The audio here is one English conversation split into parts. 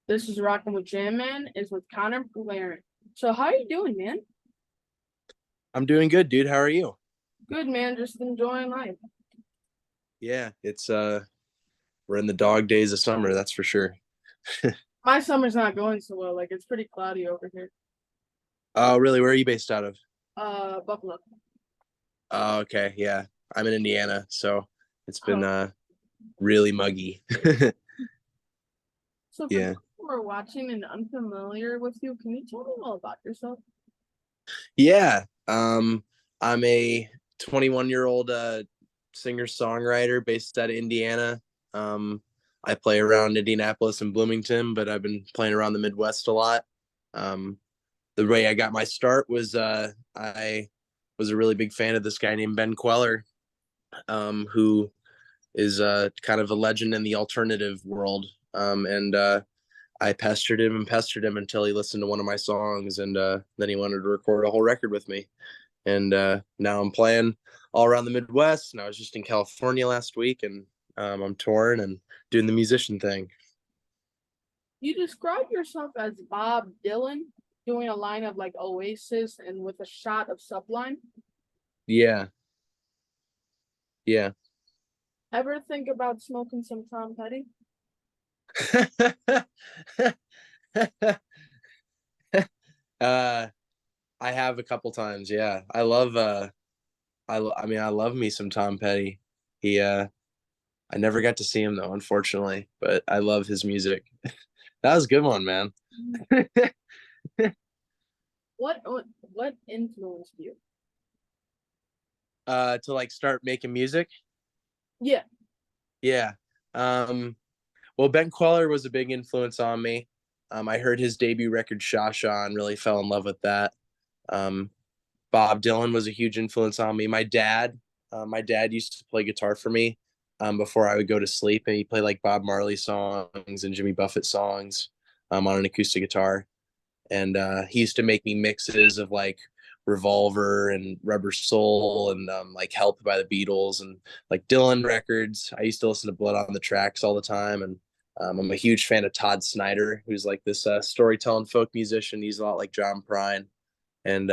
This is Rockin' with Jam Man. Is with Connor McLaren. So how you doing, man? I'm doing good, dude. How are you? Good, man. Just enjoying life. Yeah, it's we're in the dog days of summer, that's for sure. My summer's not going so well. Like it's pretty cloudy over here. Oh, really? Where are you based out of? Buffalo. Oh, okay. Yeah. I'm in Indiana, so it's been Oh, really muggy. so for Yeah. those who are watching and unfamiliar with you, can you tell me all about yourself? Yeah. I'm a 21-year-old singer-songwriter based out of Indiana. Um I play around Indianapolis and Bloomington, but I've been playing around the Midwest a lot. Um the way I got my start was I was a really big fan of this guy named Ben Queller, who is kind of a legend in the alternative world. And I pestered him until he listened to one of my songs, and then he wanted to record a whole record with me. And now I'm playing all around the Midwest. And I was just in California last week, and I'm touring and doing the musician thing. You describe yourself as Bob Dylan, doing a line of like Oasis and with a shot of Sublime. Yeah, yeah. Ever think about smoking some Tom Petty? uh, I have a couple times. Yeah, I love. I mean, I love me some Tom Petty. He. I never got to see him though, unfortunately, but I love his music. That was a good one, man. What influenced you? To like start making music. Yeah. Yeah. Well, Ben Queller was a big influence on me. I heard his debut record, Sha Sha, and really fell in love with that. Um, Bob Dylan was a huge influence on me. My dad used to play guitar for me before I would go to sleep, and he played like Bob Marley songs and Jimmy Buffett songs on an acoustic guitar. And he used to make me mixes of like Revolver and Rubber Soul and like Help by the Beatles and like Dylan records. I used to listen to Blood on the Tracks all the time, and I'm a huge fan of Todd Snyder, who's like this storytelling folk musician. He's a lot like John Prine, and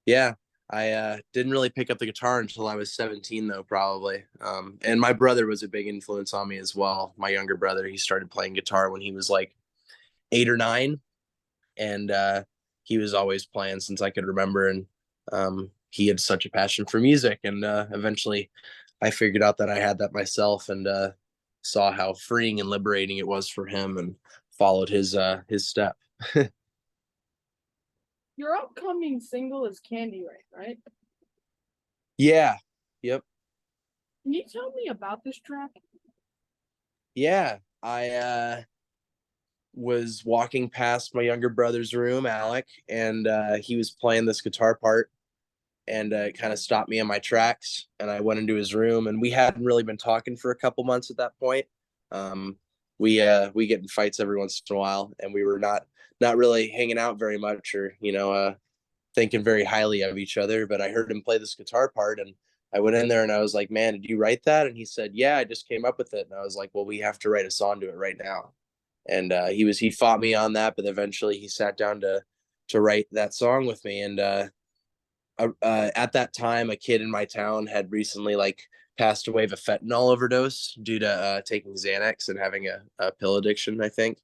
yeah. I didn't really pick up the guitar until I was 17, though, probably. And my brother was a big influence on me as well. My younger brother, he started playing guitar when he was like 8 or 9, and he was always playing since I could remember. And he had such a passion for music, and eventually, I figured out that I had that myself, and saw how freeing and liberating it was for him, and followed his step. Your upcoming single is Candy Rain, right? Yeah. Yep. Can you tell me about this track? Yeah. I was walking past my younger brother's room, Alec, and he was playing this guitar part, and it kind of stopped me in my tracks. And I went into his room, and we hadn't really been talking for a couple months at that point. Um, we get in fights every once in a while, and we were not really hanging out very much, or thinking very highly of each other. But I heard him play this guitar part, and I went in there and I was like, "Man, did you write that?" And he said, "Yeah, I just came up with it." And I was like, "Well, we have to write a song to it right now." And he fought me on that, but eventually he sat down to write that song with me. And at that time, a kid in my town had recently like passed away of a fentanyl overdose due to taking Xanax and having a pill addiction, I think.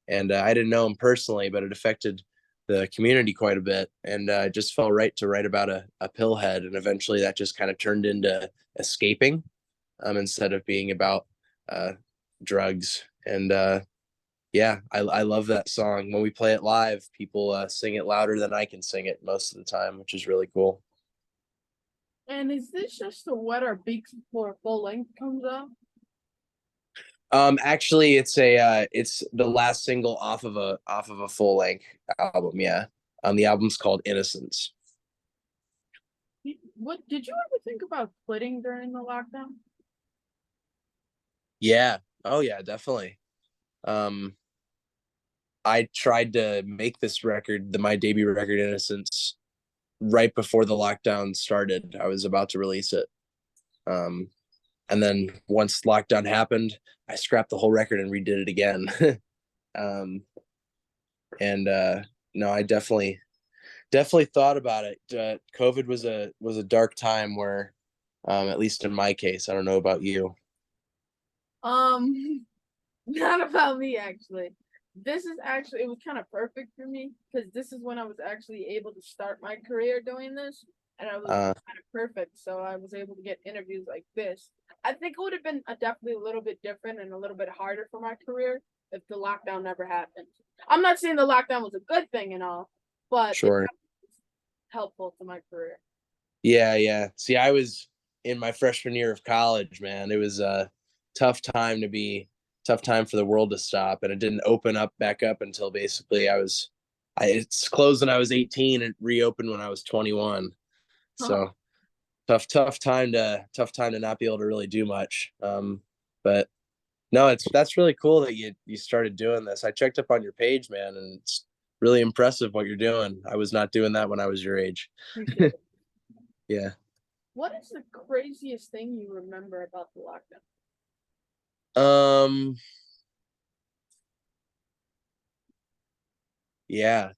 And I didn't know him personally, but it affected the community quite a bit. And it just felt right to write about a pill head. And eventually that just kind of turned into escaping, instead of being about uh, drugs. And yeah, I love that song. When we play it live, people sing it louder than I can sing it most of the time, which is really cool. And is this just the Wet Our Beaks before full length comes out? Actually, it's the last single off of a full length album. Yeah, the album's called Innocence. What did you ever think about quitting during the lockdown? Yeah. Oh yeah, definitely. Um, I tried to make this record, my debut record, Innocence, right before the lockdown started. I was about to release it. Um, and then once lockdown happened, I scrapped the whole record and redid it again. And no, I definitely thought about it. COVID was a dark time where, at least in my case, I don't know about you. Um, not about me actually. This is actually it was kind of perfect for me because this is when I was actually able to start my career doing this, and I was Uh, kind of perfect. So I was able to get interviews like this. I think it would have been definitely a little bit different and a little bit harder for my career if the lockdown never happened. I'm not saying the lockdown was a good thing and all, but it sure. was helpful to my career. Yeah, yeah. See, I was in my freshman year of college, man. It was a tough time for the world to stop, and it didn't open up back up until basically it's closed when I was 18 and reopened when I was 21. Huh. So tough time to not be able to really do much. But no, that's really cool that you started doing this. I checked up on your page, man, and it's really impressive what you're doing. I was not doing that when I was your age. Appreciate it. Yeah. What is the craziest thing you remember about the lockdown? Um, yeah.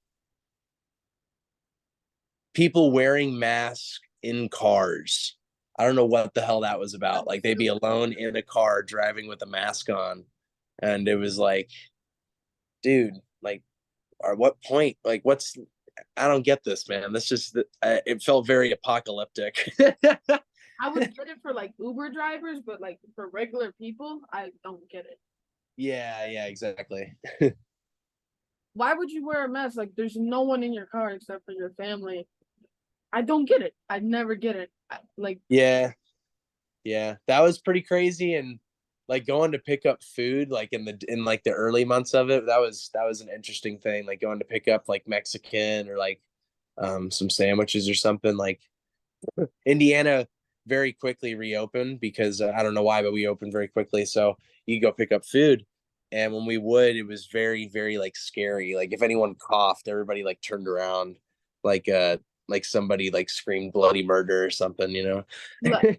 People wearing masks in cars. I don't know what the hell that was about. Like they'd be alone in a car driving with a mask on. And it was like, dude, like, at what point? Like, I don't get this, man. This just, it felt very apocalyptic. I would get it for like Uber drivers, but like for regular people, I don't get it. Yeah, yeah, exactly. Why would you wear a mask? Like there's no one in your car except for your family. I don't get it. I never get it. Like Yeah, yeah. That was pretty crazy. And like going to pick up food, like in like the early months of it, that was an interesting thing. Like going to pick up like Mexican or like some sandwiches or something. Like Indiana very quickly reopened because I don't know why, but we opened very quickly. So you go pick up food. And when we would, it was very, very like scary. Like if anyone coughed, everybody like turned around like somebody like screamed bloody murder or something, you know? look,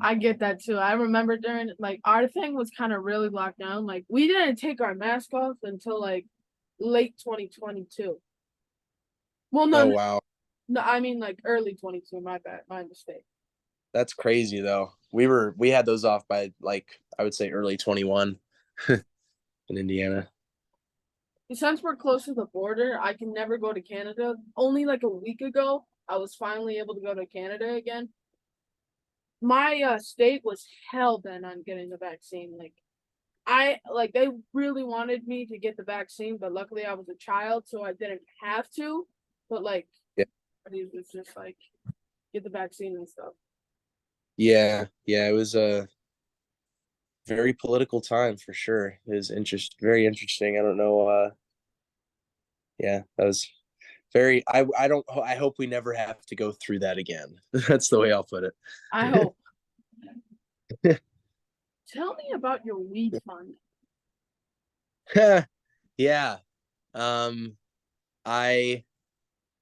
I get that too. I remember during like our thing was kind of really locked down. Like we didn't take our mask off until like late 2022. Well, no, Oh no, wow. no, I mean like early 22. My bad, my mistake. That's crazy though. We had those off by like I would say early 21 in Indiana. Since we're close to the border, I can never go to Canada. Only like a week ago, I was finally able to go to Canada again. My state was hell bent on getting the vaccine. Like I like they really wanted me to get the vaccine, but luckily I was a child, so I didn't have to. But like Yeah. it was just like get the vaccine and stuff. Yeah, yeah, it was a very political time for sure. It was very interesting. I don't know yeah, that was very I don't I hope we never have to go through that again. That's the way I'll put I hope. Tell me about your weed fund. it. Yeah. Um I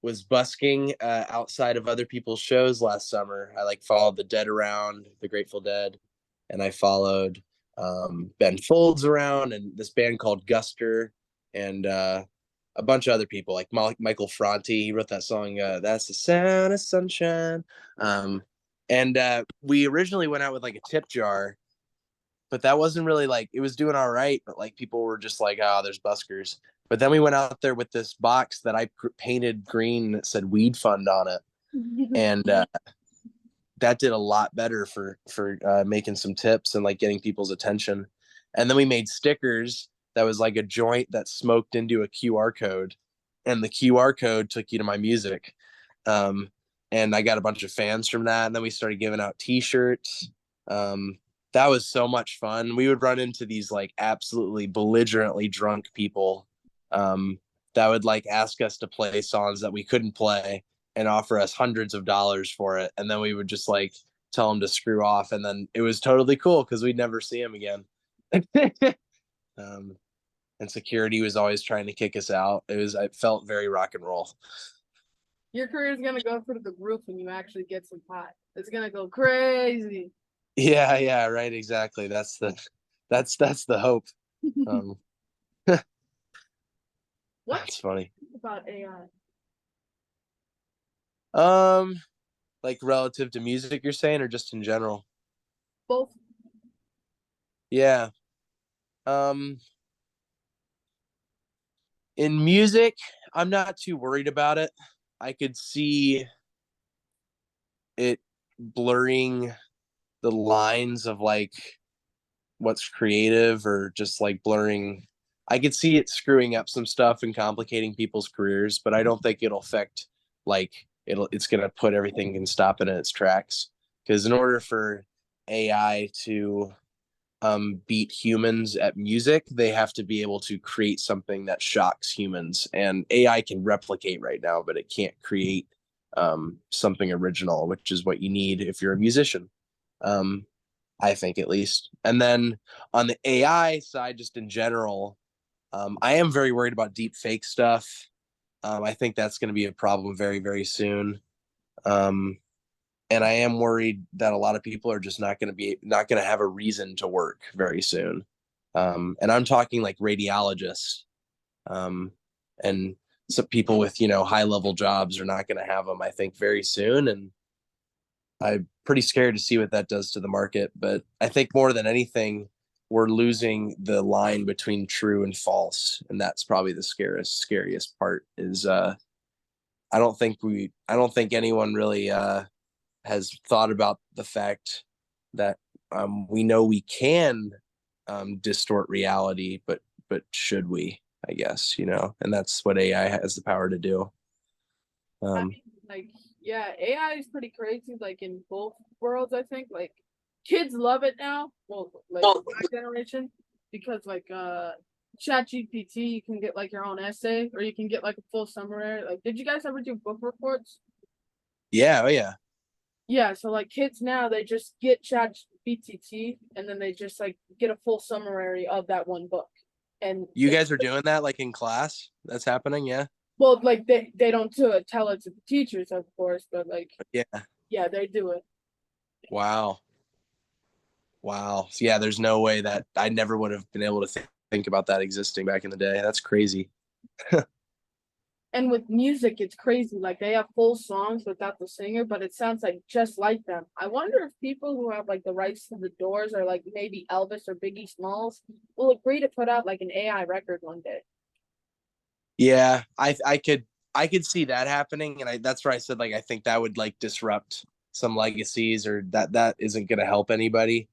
was busking outside of other people's shows last summer. I like followed the Dead around, the Grateful Dead, and I followed Ben Folds around and this band called Guster and a bunch of other people like Michael Franti. He wrote that song, That's the Sound of Sunshine. Um, and we originally went out with like a tip jar, but that wasn't really like it was doing all right. But like people were just like, oh, there's buskers. But then we went out there with this box that I painted green that said Weed Fund on it, and that did a lot better for making some tips and like getting people's attention. And then we made stickers that was like a joint that smoked into a QR code, and the QR code took you to my music. Um, and I got a bunch of fans from that. And then we started giving out T-shirts. Um, that was so much fun. We would run into these like absolutely belligerently drunk people that would like ask us to play songs that we couldn't play and offer us hundreds of dollars for it. And then we would just like tell them to screw off. And then it was totally cool because we'd never see them again. um, and security was always trying to kick us out. It felt very rock and roll. Your career is gonna go through the roof when you actually get some pot. It's gonna go crazy. Yeah, yeah, right. Exactly. That's the hope. Um, What do That's funny. you think about AI? Um, like relative to music, you're saying, or just in general? Both. Yeah. Um, in music, I'm not too worried about it. I could see it blurring the lines of like what's creative or just like blurring. I could see it screwing up some stuff and complicating people's careers, but I don't think it'll affect like it's gonna put everything and stop it in its tracks. Because in order for AI to beat humans at music, they have to be able to create something that shocks humans. And AI can replicate right now, but it can't create something original, which is what you need if you're a musician. Um, I think at least. And then on the AI side, just in general, I am very worried about deep fake stuff. I think that's going to be a problem very, very soon. Um, and I am worried that a lot of people are just not going to have a reason to work very soon. And I'm talking like radiologists, um, and some people with high level jobs are not going to have them. I think very soon, and I'm pretty scared to see what that does to the market. But I think more than anything, we're losing the line between true and false, and that's probably the scariest part. Is I don't think anyone really has thought about the fact that we know we can distort reality, but should we? I guess and that's what AI has the power to do. I Um, mean, like, yeah, AI is pretty crazy, like in both worlds, I think. Like kids love it now. Well, like my generation, because like Chat GPT, you can get like your own essay or you can get like a full summary. Like, did you guys ever do book reports? yeah, oh yeah. Yeah, so like kids now they just get Chat GPT and then they just like get a full summary of that one book. And You guys are doing that like in class? That's happening, yeah. well, like they don't do it, tell it to the teachers, of course, but like Yeah. yeah, they do it. Wow. Wow. So, yeah, there's no way that I never would have been able to think about that existing back in the day. That's crazy. And with music, it's crazy. Like they have full songs without the singer, but it sounds like just like them. I wonder if people who have like the rights to the Doors or like maybe Elvis or Biggie Smalls will agree to put out like an AI record one day. Yeah, I could see that happening, and that's where I said like I think that would like disrupt some legacies, or that isn't going to help anybody.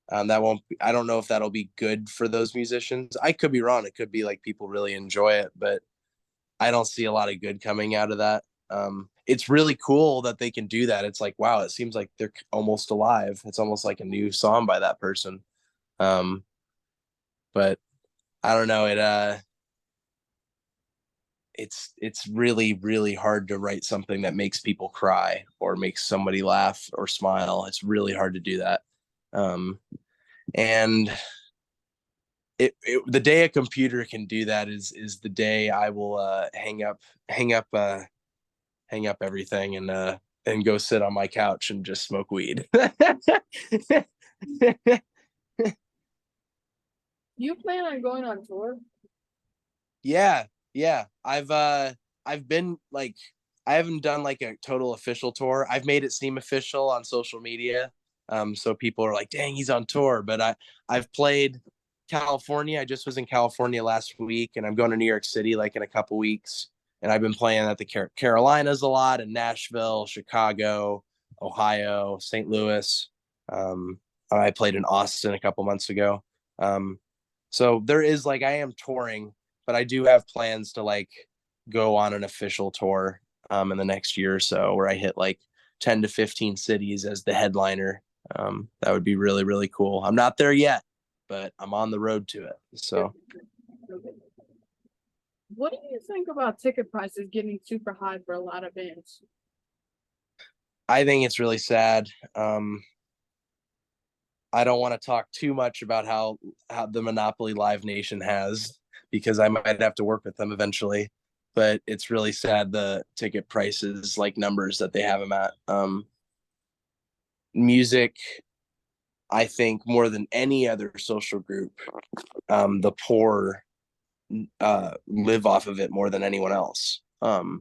That won't. I don't know if that'll be good for those musicians. I could be wrong. It could be like people really enjoy it, but I don't see a lot of good coming out of that. It's really cool that they can do that. It's like wow, it seems like they're almost alive. It's almost like a new song by that person. Um, but I don't know. It's really really hard to write something that makes people cry or makes somebody laugh or smile. It's really hard to do that. And the day a computer can do that is the day I will hang up hang up everything and go sit on my couch and just smoke weed. You plan on going on tour? Yeah, yeah. I've been like I haven't done like a total official tour. I've made it seem official on social media. So people are like, "Dang, he's on tour." But I've played California. I just was in California last week, and I'm going to New York City like in a couple weeks. And I've been playing at the Carolinas a lot, in Nashville, Chicago, Ohio, St. Louis. I played in Austin a couple months ago. So there is like I am touring, but I do have plans to like go on an official tour in the next year or so where I hit like 10 to 15 cities as the headliner. That would be really, really cool. I'm not there yet, but I'm on the road to it. So What do you think about ticket prices getting super high for a lot of bands? I think it's really sad. I don't want to talk too much about how the monopoly Live Nation has because I might have to work with them eventually. But it's really sad the ticket prices, like numbers that they have them at. Music, I think more than any other social group, the poor live off of it more than anyone else. And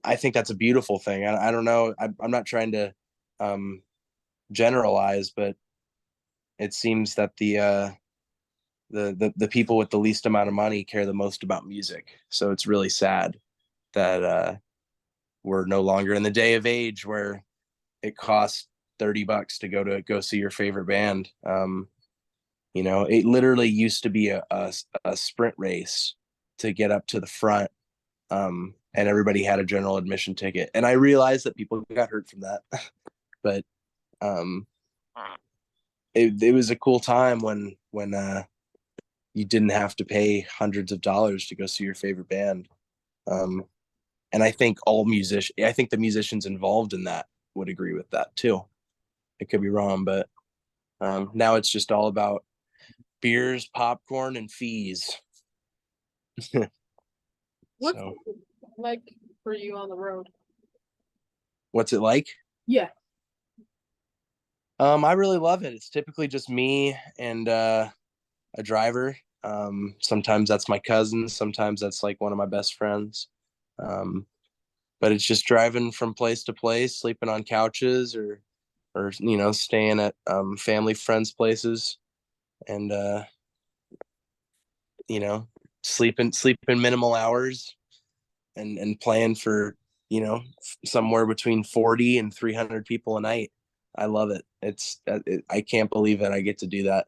I think that's a beautiful thing. I don't know. I'm not trying to um, generalize, but it seems that the people with the least amount of money care the most about music. So it's really sad that we're no longer in the day of age where it costs $30 to go see your favorite band. It literally used to be a sprint race to get up to the front, and everybody had a general admission ticket. And I realized that people got hurt from that, but um, it was a cool time when you didn't have to pay hundreds of dollars to go see your favorite band. Um, and I think the musicians involved in that would agree with that too. It could be wrong, but now it's just all about beers, popcorn, and fees. What's So, it like for you on the road? what's it like? Yeah. I really love it. It's typically just me and a driver. Sometimes that's my cousin. Sometimes that's like one of my best friends. Um, but it's just driving from place to place, sleeping on couches or staying at family friends' places, and you know, sleeping minimal hours and playing for somewhere between 40 and 300 people a night. I love it. I can't believe that I get to do that.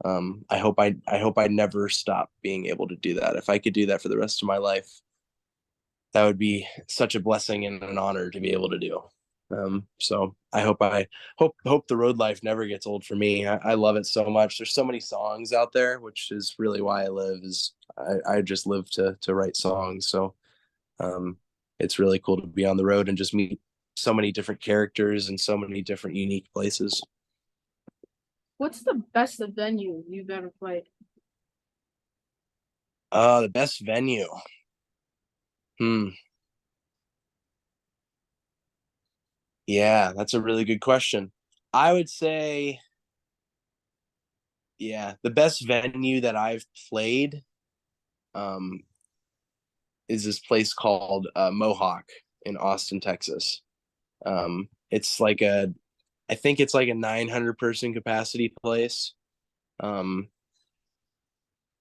I hope I never stop being able to do that. If I could do that for the rest of my life, that would be such a blessing and an honor to be able to do. So I hope the road life never gets old for me. I love it so much. There's so many songs out there, which is really why I live. Is I just live to write songs. So um, it's really cool to be on the road and just meet so many different characters and so many different unique places. What's the best venue you've ever played? The best venue. Hmm. Yeah, that's a really good question. I would say, yeah, the best venue that I've played um, is this place called Mohawk in Austin, Texas. It's like I think it's like a 900 person capacity place. Um,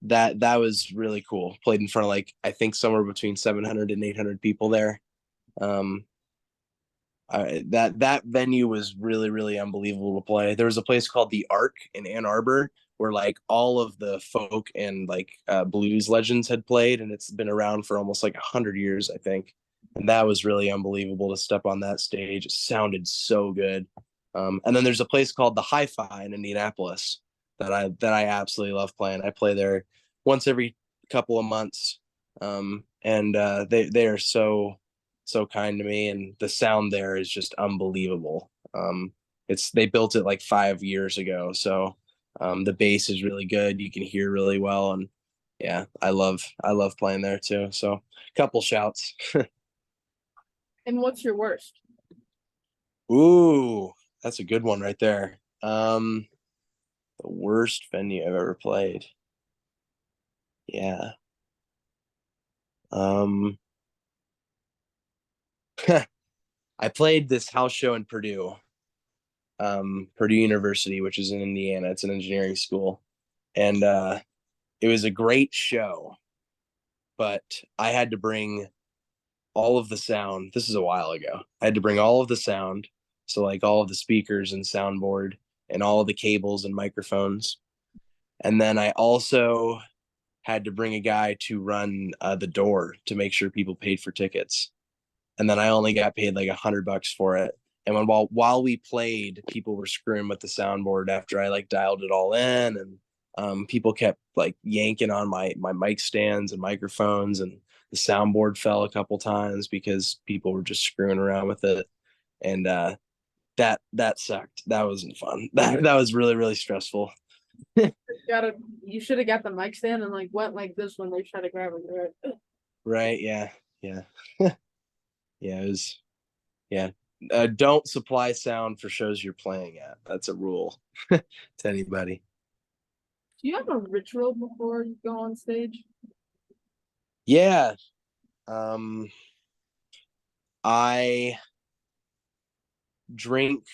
that was really cool. Played in front of like I think somewhere between 700 and 800 people there. Um, that venue was really unbelievable to play. There was a place called the Arc in Ann Arbor where like all of the folk and like blues legends had played, and it's been around for almost like 100 years, I think. And that was really unbelievable to step on that stage. It sounded so good. And then there's a place called the Hi-Fi in Indianapolis that I absolutely love playing. I play there once every couple of months, and they are so kind to me, and the sound there is just unbelievable. It's They built it like 5 years ago, so the bass is really good. You can hear really well, and yeah, I love playing there too. So, couple shouts. And what's your worst? Ooh, that's a good one right there. The worst venue I've ever played. Yeah. Um, I played this house show in Purdue, Purdue University, which is in Indiana. It's an engineering school, and it was a great show, but I had to bring all of the sound. This is a while ago. I had to bring all of the sound, so like all of the speakers and soundboard and all of the cables and microphones. And then I also had to bring a guy to run the door to make sure people paid for tickets. And then I only got paid like $100 for it. And while we played, people were screwing with the soundboard after I like dialed it all in, and people kept like yanking on my mic stands and microphones, and the soundboard fell a couple times because people were just screwing around with it, and that sucked. That wasn't fun. That was really stressful. Gotta you should have got the mic stand and like went like this when they try to grab it. Right? Right? Yeah, yeah, yeah. It was yeah. Don't supply sound for shows you're playing at. That's a rule to anybody. Do you have a ritual before you go on stage? Yeah. Um, I drink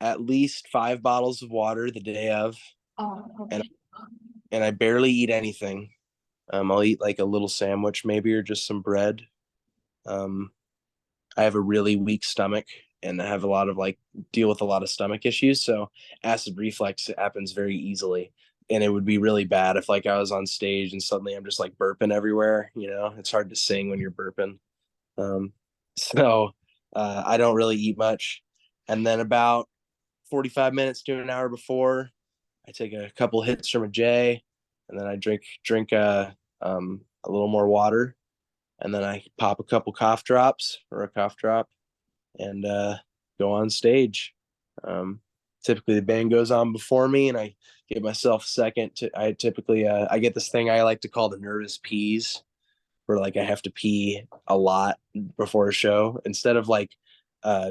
at least 5 bottles of water the day of, Oh, and okay. and I barely eat anything. I'll eat like a little sandwich maybe or just some bread. Um, I have a really weak stomach and I have a lot of like deal with a lot of stomach issues. So acid reflux happens very easily. And it would be really bad if like I was on stage and suddenly I'm just like burping everywhere. You know, it's hard to sing when you're burping. Um, so I don't really eat much. And then about 45 minutes to an hour before, I take a couple hits from a J, and then I drink a little more water, and then I pop a couple cough drops or a cough drop, and go on stage. Um, Typically, the band goes on before me, and I give myself a second to. I typically I get this thing I like to call the nervous peas, where like I have to pee a lot before a show instead of like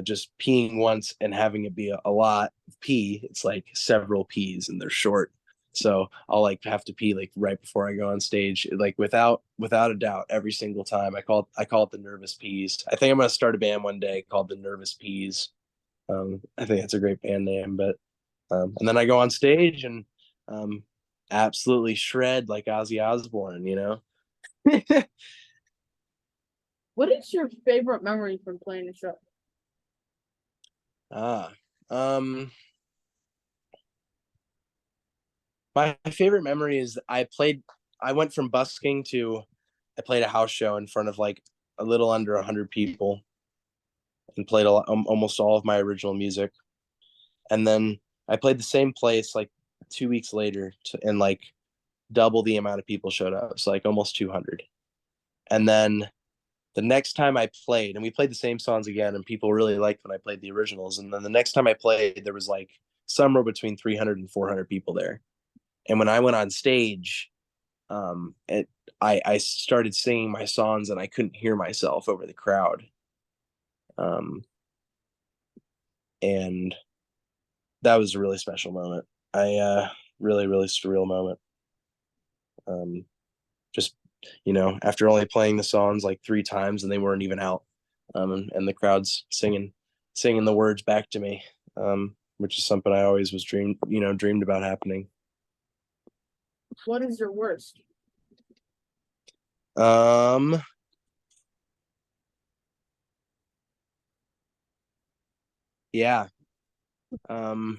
just peeing once and having it be a lot of pee. It's like several pees and they're short. So I'll like have to pee like right before I go on stage, like without a doubt, every single time. I call it the nervous peas. I think I'm gonna start a band one day called the Nervous Peas. I think that's a great band name. But and then I go on stage and um, absolutely shred like Ozzy Osbourne. You know. What is your favorite memory from playing the show? Ah, um, my favorite memory is I went from busking to I played a house show in front of like a little under 100 people and played almost all of my original music. And then I played the same place like 2 weeks later and like double the amount of people showed up. So like almost 200. And then the next time I played, and we played the same songs again, and people really liked when I played the originals. And then the next time I played, there was like somewhere between 300 and 400 people there. And when I went on stage, it I started singing my songs and I couldn't hear myself over the crowd. Um, and that was a really special moment. I really surreal moment. Um, just after only playing the songs like 3 times and they weren't even out, and the crowd's singing the words back to me, which is something I always was dreamed about happening. What is your worst? Um, yeah. Um,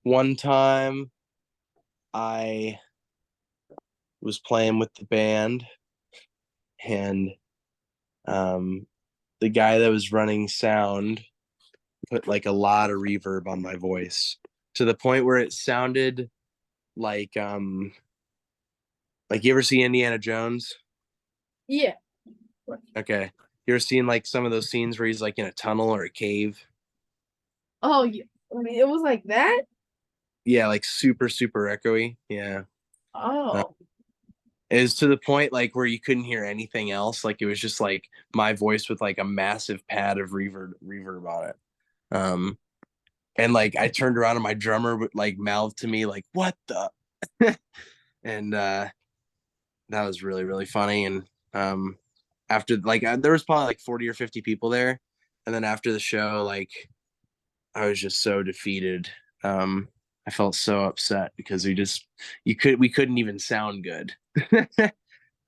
One time I was playing with the band and um, the guy that was running sound put like a lot of reverb on my voice to the point where it sounded like you ever see Indiana Jones? Yeah. Okay. You ever seen like some of those scenes where he's like in a tunnel or a cave? Oh, yeah. I mean, it was like that. Yeah, like super echoey. Yeah. Uh, Oh, it was to the point like where you couldn't hear anything else. Like it was just like my voice with like a massive pad of reverb on it. Um, and like I turned around and my drummer would like mouth to me like, "What the?" and that was really funny. And um, after like there was probably like 40 or 50 people there, and then after the show, like I was just so defeated. Um, I felt so upset because we couldn't even sound good.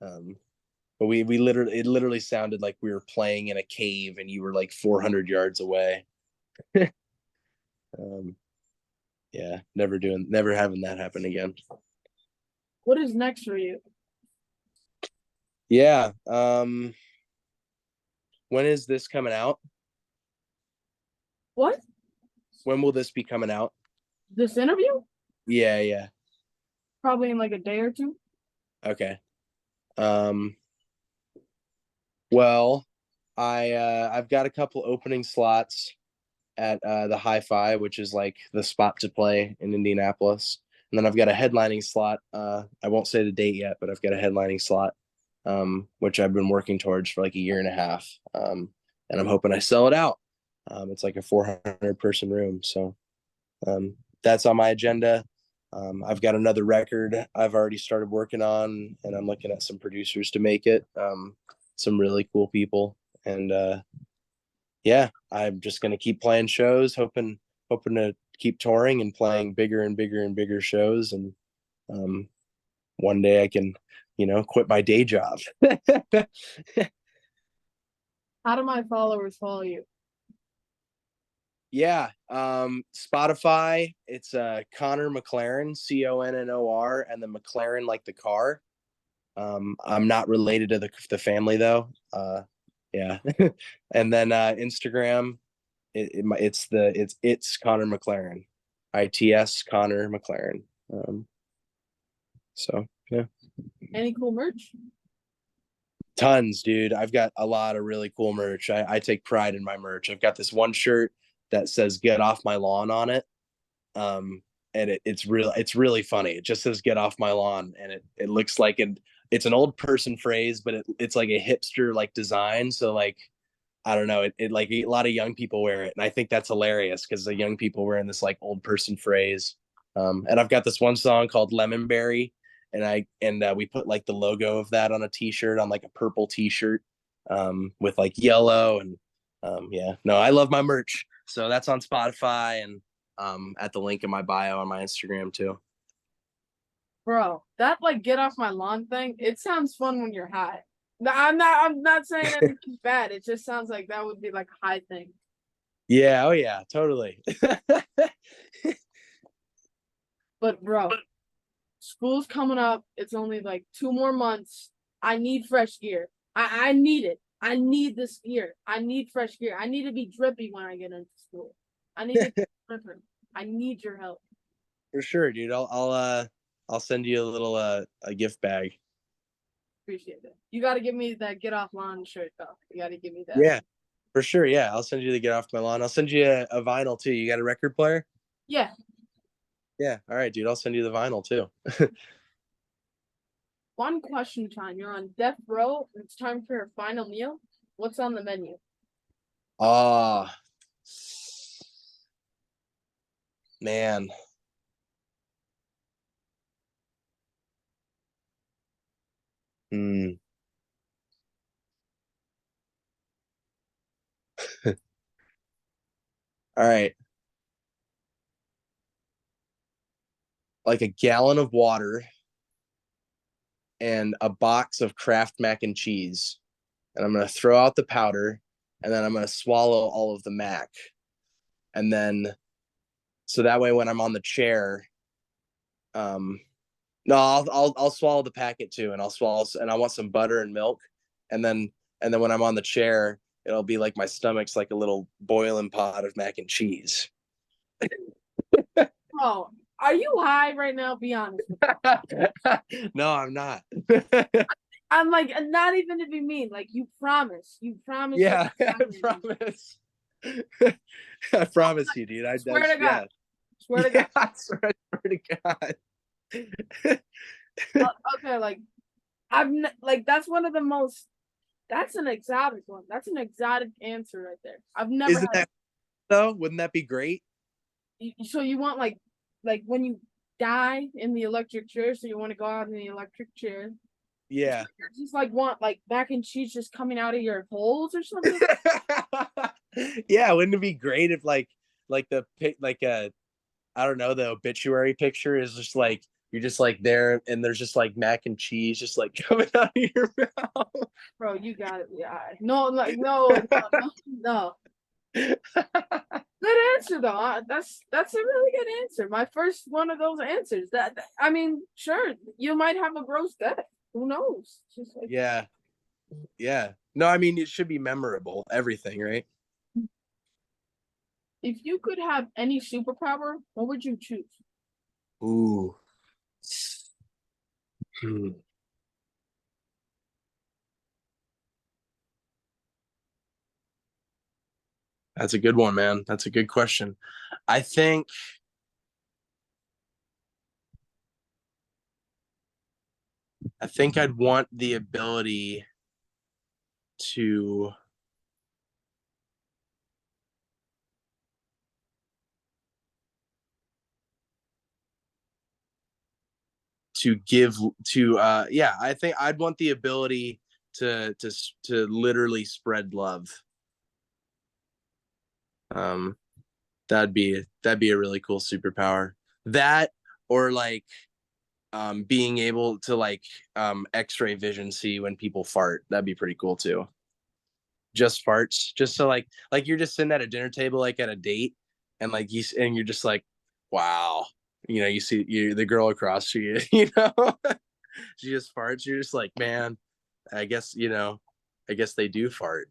um, but we literally it literally sounded like we were playing in a cave and you were like 400 yards away. um, yeah, never having that happen again. what is next for you? Yeah. When is this coming out? What? When will this be coming out? This interview? Yeah. Probably in like a day or two. Okay. Um, well, I've got a couple opening slots at the Hi-Fi, which is like the spot to play in Indianapolis. And then I've got a headlining slot. I won't say the date yet, but I've got a headlining slot, which I've been working towards for like a year and a half. And I'm hoping I sell it out. It's like a 400 person room, so That's on my agenda. I've got another record I've already started working on, and I'm looking at some producers to make it. Some really cool people, and yeah, I'm just gonna keep playing shows, hoping to keep touring and playing bigger and bigger and bigger shows, and um, one day I can, quit my day job. How do my followers follow you? Yeah, Spotify, it's Connor McLaren, Connor, and then McLaren like the car. I'm not related to the family though. Yeah, and then Instagram, it's Connor McLaren, its Connor McLaren. So yeah, Any cool merch? tons, dude. I've got a lot of really cool merch. I take pride in my merch. I've got this one shirt that says "Get off my lawn" on it. And it's really funny. It just says "Get off my lawn," and it looks like it's an old person phrase, but it's like a hipster like design. So like I don't know, it like a lot of young people wear it, and I think that's hilarious because the young people wearing this like old person phrase. And I've got this one song called Lemonberry, and we put like the logo of that on a T-shirt, on like a purple T-shirt, with like yellow, and yeah, no, I love my merch. So that's on Spotify and at the link in my bio on my Instagram too. Bro, that like get off my lawn thing, it sounds fun when you're high. No, I'm not saying anything bad. It just sounds like that would be like a high thing. Yeah, oh yeah, totally. But bro, school's coming up. It's only like 2 more months. I need fresh gear. I need it. I need this gear. I need fresh gear. I need to be drippy when I get into school. I need to be dripping. I need your help. For sure, dude. I'll send you a little a gift bag. Appreciate it. You got to give me that get off lawn shirt though. You got to give me that. Yeah, for sure. Yeah, I'll send you the Get Off My Lawn. I'll send you a vinyl too. You got a record player? Yeah. Yeah. All right, dude. I'll send you the vinyl too. One question time. You're on death row. It's time for your final meal. What's on the menu? Ah, man. Hmm. All right. Like a gallon of water and a box of Kraft mac and cheese. And I'm gonna throw out the powder, and then I'm gonna swallow all of the mac. And then so that way when I'm on the chair, um no, I'll swallow the packet too, and I want some butter and milk, and then when I'm on the chair, it'll be like my stomach's like a little boiling pot of mac and cheese. Oh, are you high right now? Be honest. No, I'm not. I'm like, not even to be mean. Like, you promise. You promise. Yeah, I promise. I promise you, dude. Swear to God. Yeah, Swear to yeah. God. I swear to God. Okay, like, like, that's one of the most. That's an exotic one. That's an exotic answer right there. I've never Isn't had. that though? Wouldn't that be great? So you want like when you die in the electric chair, so you want to go out in the electric chair. Yeah. Just like want like mac and cheese just coming out of your holes or something. Yeah, wouldn't it be great if like the pic like I don't know, the obituary picture is just like you're just like there and there's just like mac and cheese just like coming out of your mouth. Bro, you got it. Yeah. No, like no. Good answer though. That's a really good answer. My first one of those answers. I mean, sure, you might have a gross death. Who knows? Just like Yeah. Yeah. No, I mean it should be memorable, everything, right? if you could have any superpower, what would you choose? Ooh. Hmm. That's a good one, man. That's a good question. I think I think I'd want the ability to to give to yeah, I think I'd want the ability to literally spread love. Um, that'd be a really cool superpower. That or like being able to like X-ray vision see when people fart. That'd be pretty cool too. Just farts, just so like you're just sitting at a dinner table like at a date, and like you're just like, wow, you see the girl across from you, she just farts. You're just like, man, I guess I guess they do fart.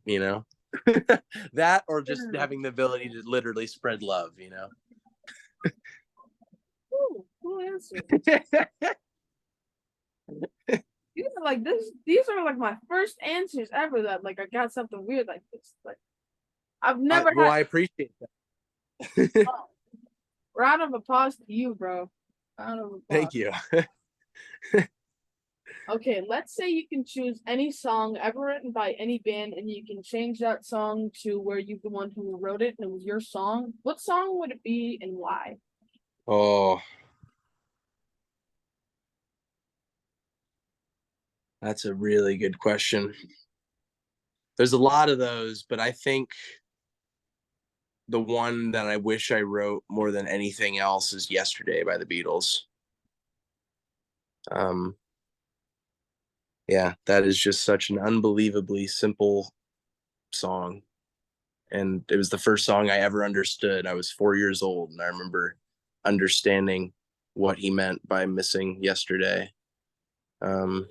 That or just having the ability to literally spread love. Ooh, cool answer. These are like this. These are like my first answers ever that like I got something weird like this. Like I've never Well, had. I appreciate that. Oh, round of applause to you, bro. Round of applause. Thank you. Okay, let's say you can choose any song ever written by any band, and you can change that song to where you're the one who wrote it and it was your song. What song would it be and why? Oh, that's a really good question. There's a lot of those, but I think the one that I wish I wrote more than anything else is Yesterday by the Beatles. Um, yeah, that is just such an unbelievably simple song. And it was the first song I ever understood. I was 4 years old, and I remember understanding what he meant by missing yesterday. Um,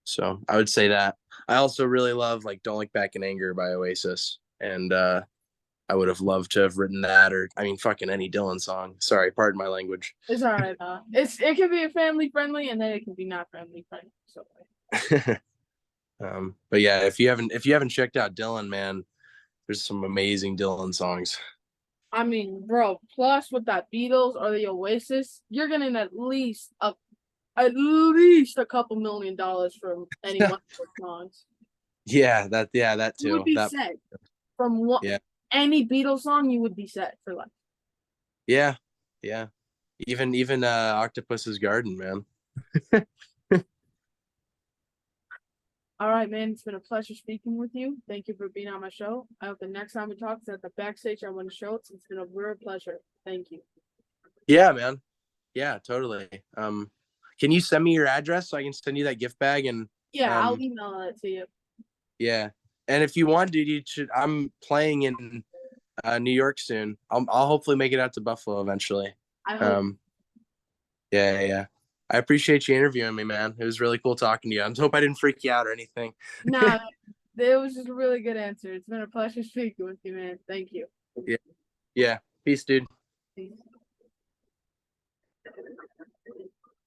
so I would say that. I also really love like Don't Look Back in Anger by Oasis. And I would have loved to have written that, or I mean fucking any Dylan song. Sorry, pardon my language. It's all right. It can be family friendly and then it can be not family friendly. So But yeah, if you haven't checked out Dylan, man, there's some amazing Dylan songs. I mean, bro, plus with that Beatles or the Oasis, you're getting at least a couple $1 million from any one of those songs. That You would too. be That set from what yeah. any Beatles song. You would be set for life. Yeah. Yeah. Even Octopus's Garden, man. All right, man. It's been a pleasure speaking with you. Thank you for being on my show. I hope the next time we talk is at the backstage I want to show. It's been a real pleasure. Thank you. Yeah, man. Yeah, totally. Can you send me your address so I can send you that gift bag? And Yeah, I'll um email it to you. yeah. And if you want, dude, I'm playing in New York soon. I'll hopefully make it out to Buffalo eventually. I hope. Um yeah. I appreciate you interviewing me, man. It was really cool talking to you. I hope I didn't freak you out or anything. Nah, it was just a really good answer. It's been a pleasure speaking with you, man. Thank you. Yeah. Yeah. Peace, dude.